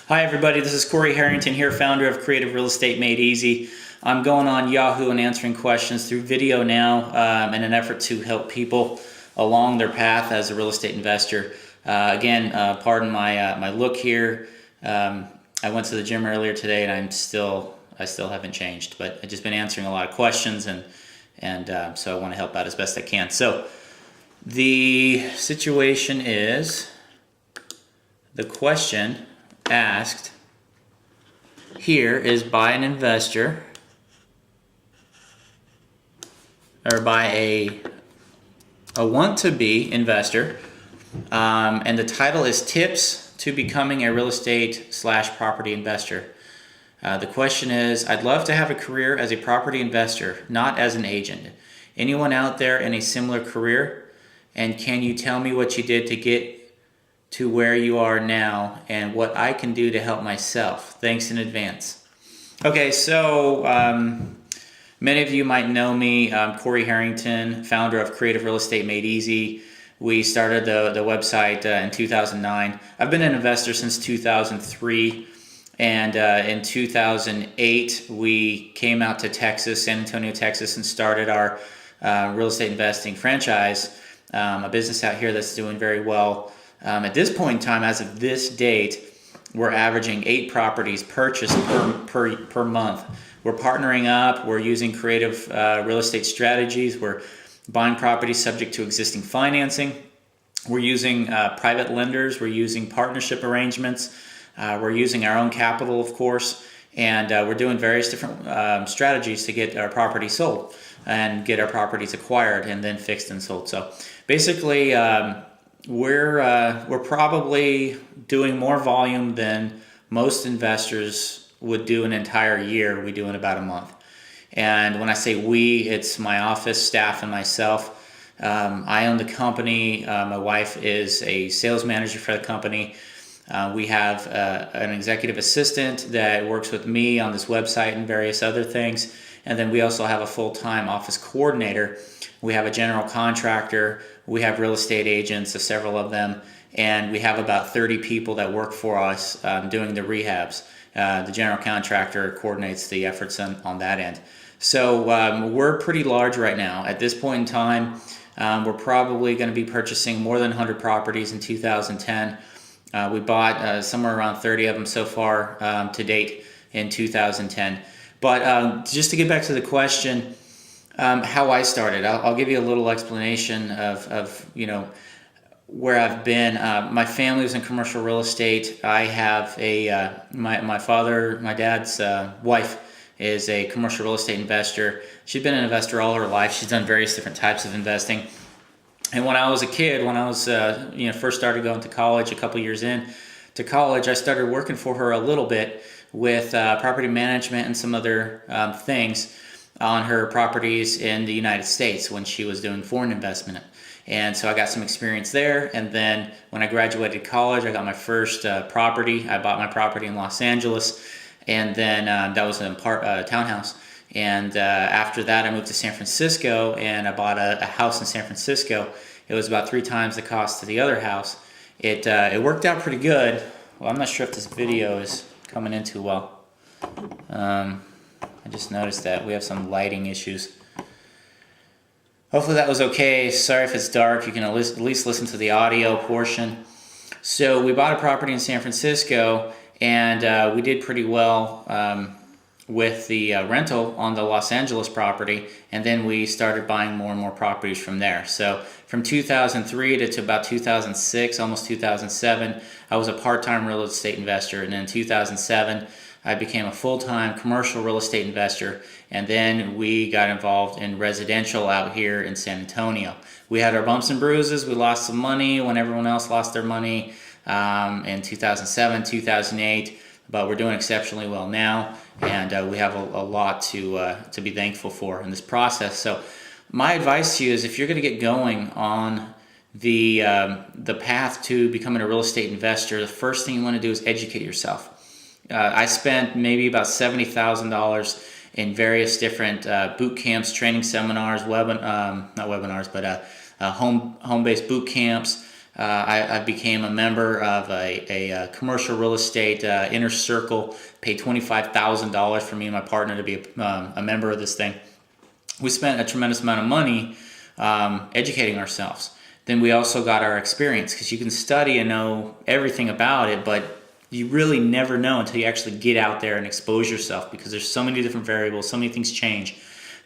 Hi everybody, this is Corey Harrington here, founder of Creative Real Estate Made Easy. I'm going on Yahoo and answering questions through video now in an effort to help people along their path as a real estate investor. Pardon my look here. I went to the gym earlier today and I still haven't changed, but I've just been answering a lot of questions and so I want to help out as best I can. So the situation is, the question asked here is by an investor, or by a want-to-be investor, and the title is Tips to Becoming a Real Estate/Property Investor. The question is, I'd love to have a career as a property investor, not as an agent. Anyone out there in a similar career? And can you tell me what you did to get to where you are now and what I can do to help myself? Thanks in advance. Okay, so many of you might know me. I'm Corey Harrington, founder of Creative Real Estate Made Easy. We started the website in 2009. I've been an investor since 2003, and in 2008 we came out to Texas, San Antonio, Texas, and started our real estate investing franchise, a business out here that's doing very well. At this point in time, as of this date, we're averaging 8 properties purchased per month. We're partnering up. We're using creative real estate strategies. We're buying properties subject to existing financing. We're using private lenders. We're using partnership arrangements. We're using our own capital, of course, and we're doing various different strategies to get our properties sold and get our properties acquired and then fixed and sold. So basically, we're probably doing more volume than most investors would do an entire year. We do in about a month. And when I say we, it's my office staff and myself. I own the company. My wife is a sales manager for the company. We have an executive assistant that works with me on this website and various other things. And then we also have a full-time office coordinator. We have a general contractor. We have real estate agents, several of them, and we have about 30 people that work for us doing the rehabs. The general contractor coordinates the efforts on that end. So we're pretty large right now. At this point in time, we're probably going to be purchasing more than 100 properties in 2010. We bought somewhere around 30 of them so far to date in 2010. But just to get back to the question, how I started, I'll give you a little explanation of where I've been. My family was in commercial real estate. I have my dad's wife is a commercial real estate investor. She's been an investor all her life. She's done various different types of investing. And when I was a kid, when I was first started going to college, a couple years in to college, I started working for her a little bit with property management and some other things on her properties in the United States when she was doing foreign investment. And so I got some experience there. And then when I graduated college, I got my first property. I bought my property in Los Angeles, and then that was a townhouse. And after that, I moved to San Francisco, and I bought a house in San Francisco. It was about 3 times the cost of the other house. It worked out pretty good. Well, I'm not sure if this video is coming in too well. I just noticed that we have some lighting issues. Hopefully that was okay. Sorry if it's dark. You can at least listen to the audio portion. So we bought a property in San Francisco, and we did pretty well with the rental on the Los Angeles property, and then we started buying more and more properties from there. So from 2003 to about 2006, almost 2007, I was a part-time real estate investor, and then in 2007, I became a full-time commercial real estate investor, and then we got involved in residential out here in San Antonio. We had our bumps and bruises. We lost some money when everyone else lost their money in 2007, 2008, but we're doing exceptionally well now, and we have a lot to be thankful for in this process. So my advice to you is, if you're going to get going on the path to becoming a real estate investor, the first thing you want to do is educate yourself. I spent maybe about $70,000 in various different boot camps, training seminars, home-based boot camps, I became a member of a commercial real estate inner circle, paid $25,000 for me and my partner to be a member of this thing. We spent a tremendous amount of money educating ourselves. Then we also got our experience, because you can study and know everything about it, but you really never know until you actually get out there and expose yourself, because there's so many different variables, so many things change,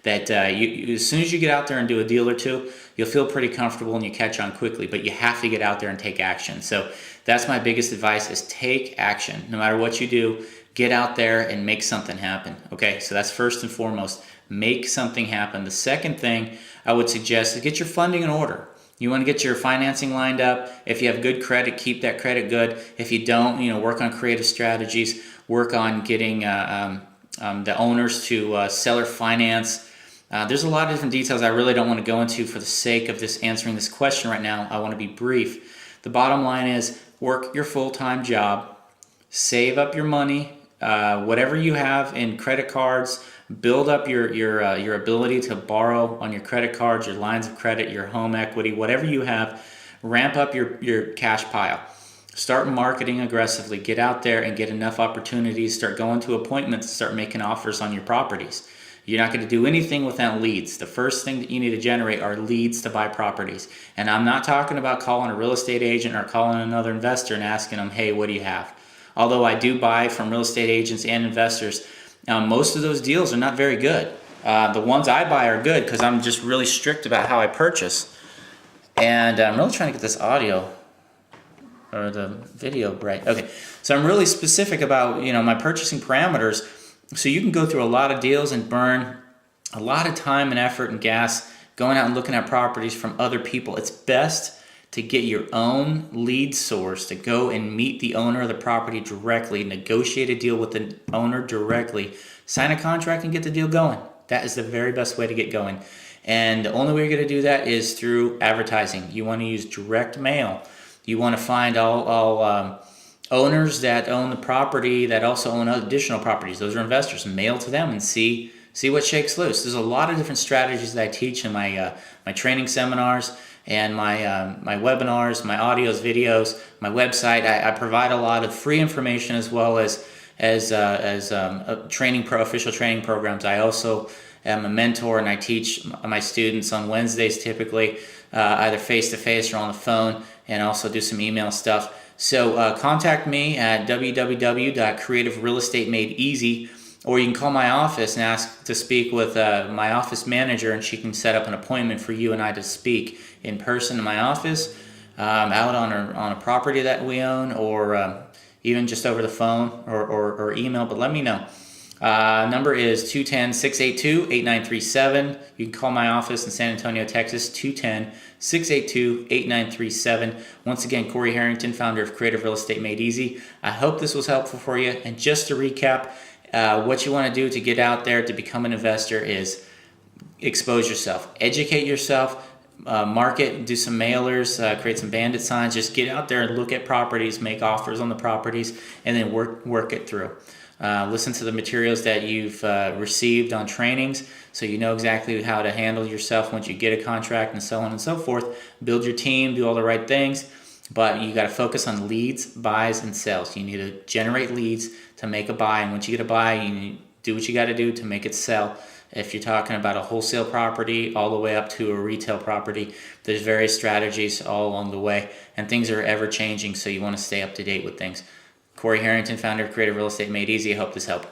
that as soon as you get out there and do a deal or two, you'll feel pretty comfortable and you catch on quickly, but you have to get out there and take action. So that's my biggest advice, is take action. No matter what you do, get out there and make something happen. Okay, so that's first and foremost. Make something happen. The second thing I would suggest is get your funding in order. You want to get your financing lined up. If you have good credit, keep that credit good. If you don't, work on creative strategies. Work on getting the owners to seller finance. There's a lot of different details I really don't want to go into for the sake of answering this question right now. I want to be brief. The bottom line is, work your full-time job, save up your money, whatever you have in credit cards, build up your ability to borrow on your credit cards, your lines of credit, your home equity, whatever you have. Ramp up your cash pile. Start marketing aggressively. Get out there and get enough opportunities. Start going to appointments. Start making offers on your properties. You're not going to do anything without leads. The first thing that you need to generate are leads to buy properties. And I'm not talking about calling a real estate agent or calling another investor and asking them, hey, what do you have? Although I do buy from real estate agents and investors, most of those deals are not very good. The ones I buy are good because I'm just really strict about how I purchase. And I'm really trying to get this audio or the video bright. Okay, so I'm really specific about my purchasing parameters. So you can go through a lot of deals and burn a lot of time and effort and gas going out and looking at properties from other people. It's best to get your own lead source, to go and meet the owner of the property directly, negotiate a deal with the owner directly, sign a contract and get the deal going. That is the very best way to get going. And the only way you're going to do that is through advertising. You want to use direct mail. You want to find all owners that own the property that also own additional properties. Those are investors. Mail to them and see what shakes loose. There's a lot of different strategies that I teach in my training seminars and my webinars, my audios, videos, my website. I provide a lot of free information as well as official training programs. I also am a mentor, and I teach my students on Wednesdays typically, either face-to-face or on the phone, and also do some email stuff. So contact me at www.creativerealestatemade.easy, or you can call my office and ask to speak with my office manager, and she can set up an appointment for you and I to speak in person in my office, out on a property that we own, or even just over the phone or email. But let me know. Number is 210-682-8937. You can call my office in San Antonio, Texas, 210-682-8937. Once again, Corey Harrington, founder of Creative Real Estate Made Easy. I hope this was helpful for you. And just to recap, what you want to do to get out there to become an investor is expose yourself, educate yourself, market, do some mailers, create some bandit signs. Just get out there and look at properties, make offers on the properties, and then work it through. Listen to the materials that you've received on trainings, so you know exactly how to handle yourself once you get a contract, and so on and so forth. Build your team, do all the right things, but you got to focus on leads, buys, and sales. You need to generate leads to make a buy, and once you get a buy, you need to do what you got to do to make it sell. If you're talking about a wholesale property all the way up to a retail property, there's various strategies all along the way, and things are ever changing, so you want to stay up to date with things. Corey Harrington, founder of Creative Real Estate Made Easy. I hope this helped.